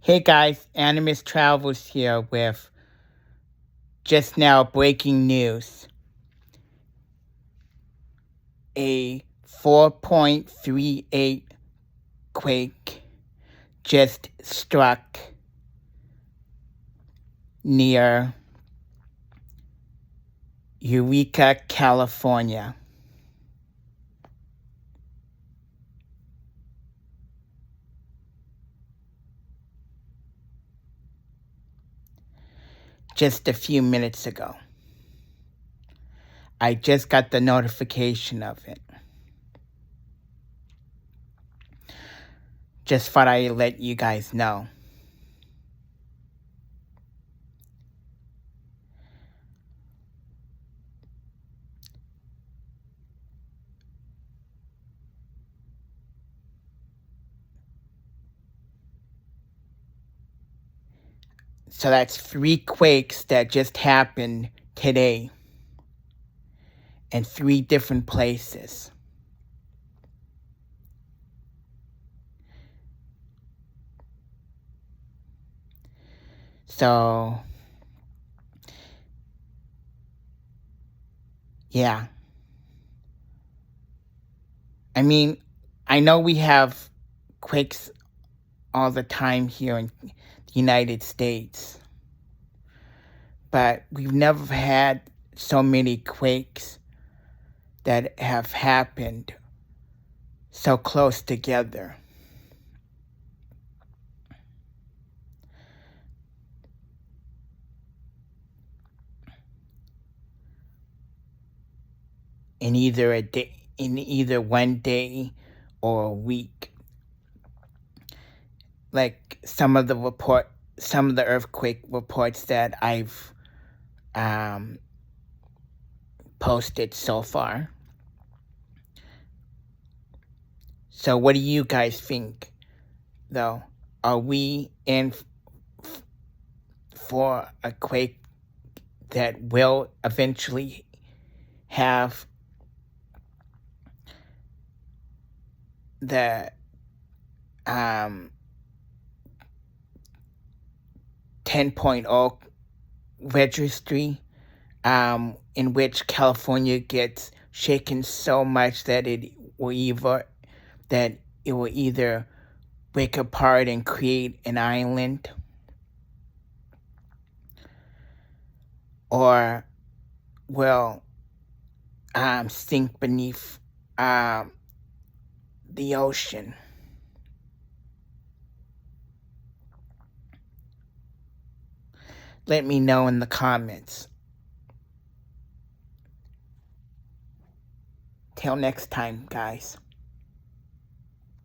Hey guys, Animus Travels here with just now breaking news. A 4.38 quake just struck near Eureka, California. Just a few minutes ago. I just got the notification of it. Just thought I'd let you guys know. So that's 3 quakes that just happened today in 3 different places. So, yeah. I mean, I know we have quakes all the time here in the United States, but we've never had so many quakes that have happened so close together. In either one day or a week. Like some of the earthquake reports that I've posted so far. So what do you guys think, though? Are we in for a quake that will eventually have the 10.0 registry, in which California gets shaken so much that it will either break apart and create an island, or will sink beneath the ocean. Let me know in the comments. Till next time, guys.